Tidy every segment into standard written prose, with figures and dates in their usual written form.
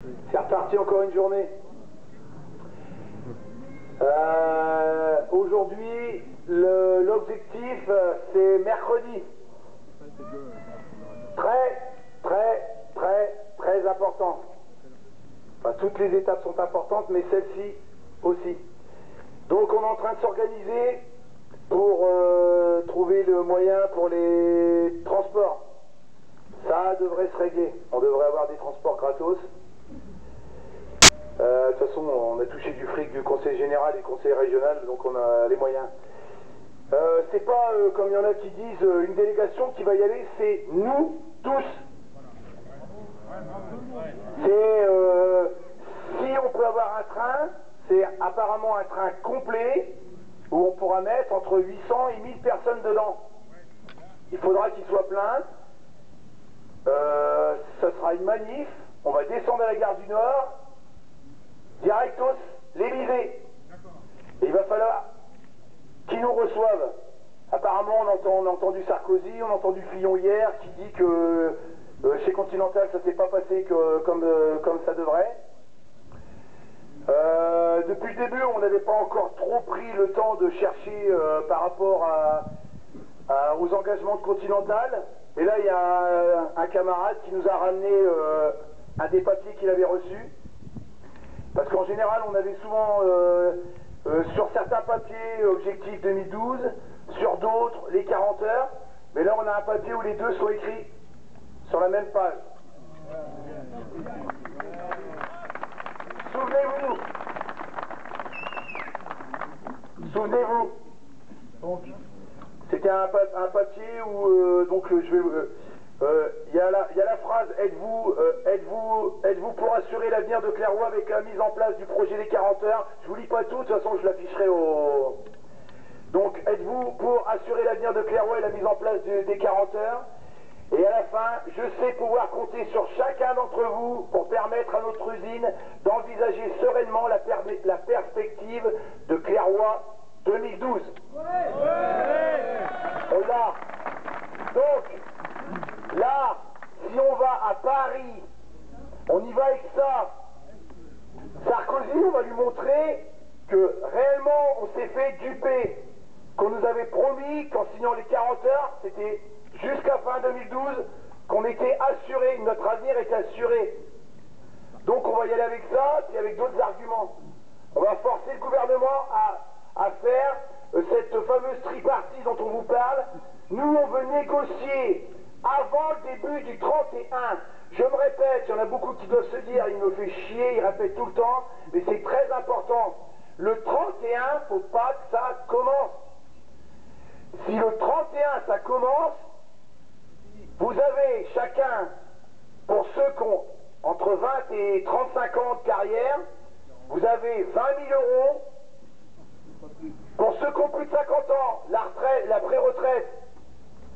C'est reparti encore une journée. Aujourd'hui, l'objectif, c'est mercredi. Très important. Enfin, toutes les étapes sont importantes, mais celle-ci aussi. Donc on est en train de s'organiser pour trouver le moyen pour les transports. Ça devrait se régler. On devrait avoir des transports gratos. De toute façon, on a touché du fric du conseil général et du conseil régional, donc on a les moyens. C'est pas, comme il y en a qui disent, une délégation qui va y aller, c'est nous tous. C'est, si on peut avoir un train, c'est apparemment un train complet, où on pourra mettre entre 800 et 1000 personnes dedans. Il faudra qu'il soit plein. Ça sera une manif. On va descendre à la gare du Nord. Directos, l'Élysée. Et il va falloir qu'ils nous reçoivent. Apparemment, on a entendu Sarkozy, on a entendu Fillon hier, qui dit que chez Continental, ça ne s'est pas passé comme ça devrait. Depuis le début, on n'avait pas encore trop pris le temps de chercher par rapport aux engagements de Continental. Et là, il y a un camarade qui nous a ramené un des papiers qu'il avait reçus. Parce qu'en général, on avait souvent, sur certains papiers, Objectif 2012, sur d'autres, les 40 heures. Mais là, on a un papier où les deux sont écrits sur la même page. Souvenez-vous. C'était un papier où, donc, je vais... Il y a la phrase « Êtes-vous pour assurer l'avenir de Clairoix avec la mise en place du projet des 40 heures ?» Je vous lis pas tout, de toute façon je l'afficherai au... Donc, êtes-vous pour assurer l'avenir de Clairoix et la mise en place des 40 heures? Et à la fin, je sais pouvoir compter sur chacun d'entre vous pour permettre à notre usine d'envisager sereinement la perspective de Clairoix 2012. On l'a. Donc, là, si on va à Paris, on y va avec ça. Sarkozy, on va lui montrer que réellement, on s'est fait duper. Qu'on nous avait promis qu'en signant les 40 heures, c'était jusqu'à fin 2012, qu'on était assuré, notre avenir était assuré. Donc on va y aller avec ça, puis avec d'autres arguments. On va forcer le gouvernement à faire cette fameuse tripartite dont on vous parle. Nous, on veut négocier avant le début du 31. Je me répète, il y en a beaucoup qui doivent se dire, il me fait chier, il répète tout le temps, mais c'est très important. Le 31, faut pas que ça commence. Si le 31, ça commence, vous avez chacun, pour ceux qui ont entre 20 et 35 ans de carrière, vous avez 20 000 euros. Pour ceux qui ont plus de 50 ans, la pré-retraite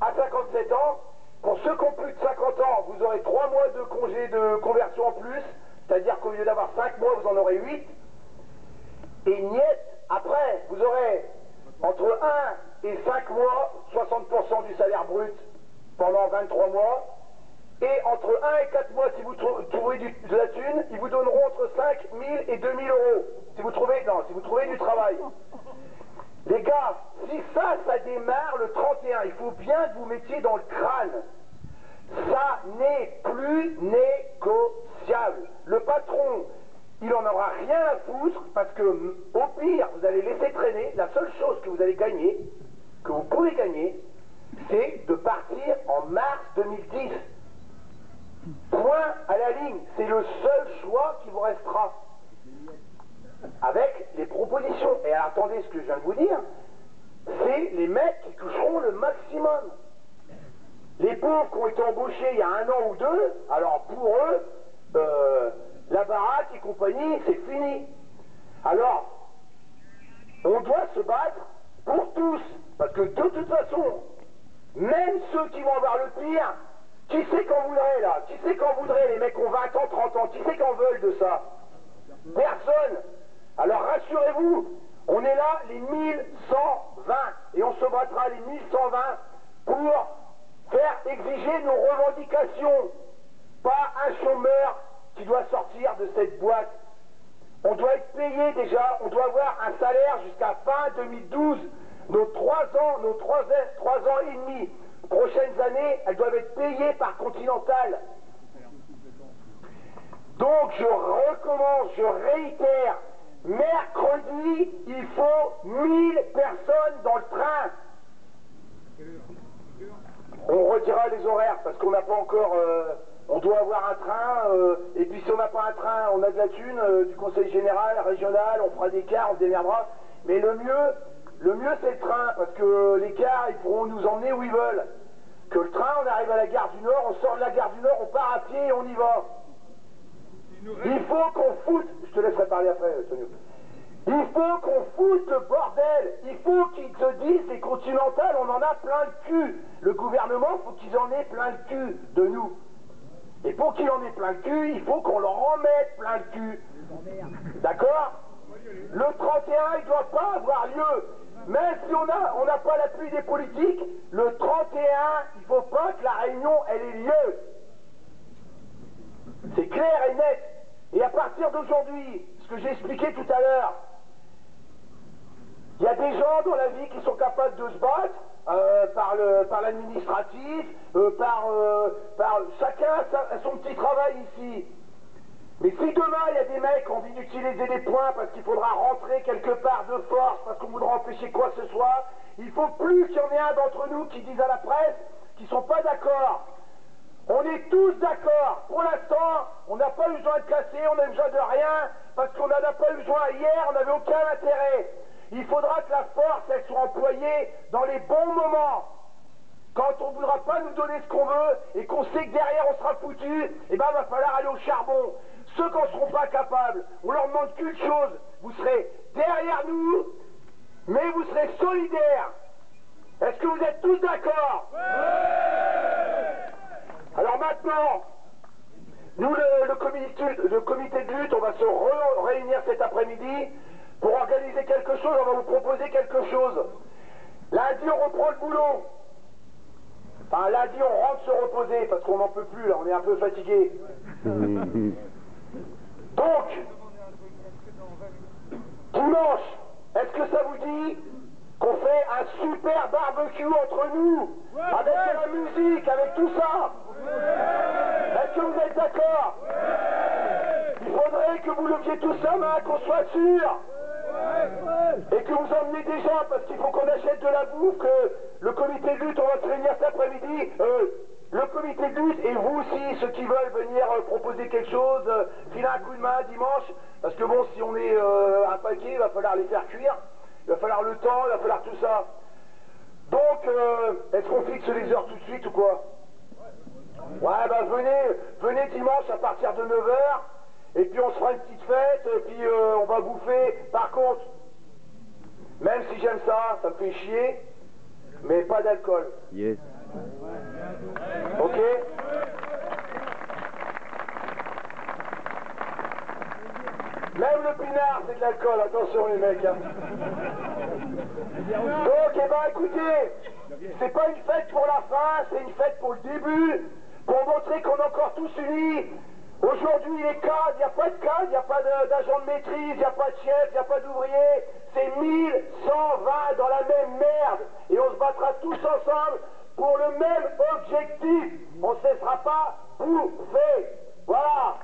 à 57 ans. Pour ceux qui ont plus de 50 ans, vous aurez 3 mois de congé de conversion en plus, c'est-à-dire qu'au lieu d'avoir 5 mois, vous en aurez 8. Et niet, après, vous aurez entre 1 et 5 mois, 60% du salaire brut pendant 23 mois. Et entre 1 et 4 mois, si vous trouvez de la thune, ils vous donneront entre 5 000 et 2 000 euros. Si vous trouvez du travail. Les gars, si ça démarre le 31, il faut bien que vous mettiez dans le crâne. Ça n'est plus négociable. Le patron, il en aura rien à foutre parce que, au pire, vous allez laisser traîner. La seule chose que vous allez gagner, que vous pouvez gagner, c'est de partir en mars 2010. Point à la ligne. C'est le seul choix qui vous restera. Avec les propositions. Et attendez ce que je viens de vous dire, c'est les mecs qui toucheront le maximum. Les pauvres qui ont été embauchés il y a 1 an ou 2, alors pour eux, la baraque et compagnie, c'est fini. Alors, on doit se battre pour tous. Parce que de toute façon, même ceux qui vont avoir le pire, qui c'est qu'en voudrait là? Qui c'est qu'en voudrait, les mecs qui ont 20 ans, 30 ans? Qui c'est qu'en veulent de ça? Personne. Alors rassurez-vous, on est là les 1120 et on se battra les 1120 pour faire exiger nos revendications. Pas un chômeur qui doit sortir de cette boîte. On doit être payé déjà, on doit avoir un salaire jusqu'à fin 2012. Nos 3 ans, nos 3 ans et demi prochaines années, elles doivent être payées par Continental. Donc je recommence, je réitère, mercredi, il faut 1000 personnes dans le train. On retirera les horaires parce qu'on n'a pas encore... on doit avoir un train, et puis si on n'a pas un train, on a de la thune du conseil général, régional, on fera des cars, on se démerdera. Mais le mieux c'est le train, parce que les cars, ils pourront nous emmener où ils veulent. Que le train, on arrive à la gare du Nord, on sort de la gare du Nord, on part à pied et on y va. Il faut qu'on foute, je te laisserai parler après, Tonio. Il faut qu'on foute le bordel. Il faut qu'ils te disent, les Continental, on en a plein le cul. Le gouvernement, il faut qu'ils en aient plein le cul de nous. Et pour qu'il en ait plein le cul, il faut qu'on leur en mette plein le cul. D'accord? Le 31, il ne doit pas avoir lieu. Même si on n'a pas l'appui des politiques, le 31, il ne faut pas que la réunion, elle ait lieu. C'est clair et net. Et à partir d'aujourd'hui, ce que j'ai expliqué tout à l'heure, il y a des gens dans la vie qui sont capables de se battre par l'administratif, chacun a son petit travail ici. Mais si demain il y a des mecs qui ont envie d'utiliser des points parce qu'il faudra rentrer quelque part de force, parce qu'on voudra empêcher quoi que ce soit, il faut plus qu'il y en ait un d'entre nous qui dise à la presse qu'ils ne sont pas d'accord. On est tous d'accord. Pour l'instant, on n'a pas eu besoin de casser, on n'a eu besoin de rien, parce qu'on n'en a pas eu besoin hier, on n'avait aucun intérêt. Il faudra que la force, elle soit employée dans les bons moments. Quand on ne voudra pas nous donner ce qu'on veut, et qu'on sait que derrière on sera foutu, eh ben, il va falloir aller au charbon. Ceux qui n'en seront pas capables, on leur demande qu'une chose, vous serez derrière nous, mais vous serez solidaires. Est-ce que vous êtes tous d'accord? Alors maintenant, nous, le comité de lutte, on va se réunir cet après-midi pour organiser quelque chose, on va vous proposer quelque chose. Lundi, on reprend le boulot. Enfin, lundi, on rentre se reposer, parce qu'on n'en peut plus, là, on est un peu fatigué. Donc, dimanche, est-ce que ça vous dit qu'on fait un super barbecue entre nous, avec la musique, avec tout ça? Est-ce que vous êtes d'accord? Il faudrait que vous leviez tous la main, qu'on soit sûr. Et que vous emmenez des gens, parce qu'il faut qu'on achète de la bouffe, que le comité de lutte, on va se réunir cet après-midi, le comité de lutte, et vous aussi, ceux qui veulent venir proposer quelque chose, filer un coup de main dimanche, parce que bon, si on est un paquet, il va falloir les faire cuire, il va falloir le temps, il va falloir tout ça. Donc, est-ce qu'on fixe les heures tout de suite ou quoi? Ouais, bah venez dimanche à partir de 9 h, et puis on se fera une petite fête, et puis on va bouffer. Par contre, même si j'aime ça, ça me fait chier, mais pas d'alcool. Yes. Ok? Même le pinard, c'est de l'alcool, attention les mecs. Hein. Donc, eh ben écoutez, c'est pas une fête pour la fin, c'est une fête pour le début, pour montrer qu'on est encore tous unis. Aujourd'hui, les cadres, il n'y a pas de cadre, il n'y a pas d'agent de maîtrise, il n'y a pas de chef, il n'y a pas d'ouvrier. C'est 1120 dans la même merde. Et on se battra tous ensemble pour le même objectif. On ne cessera pas bouffer. Voilà.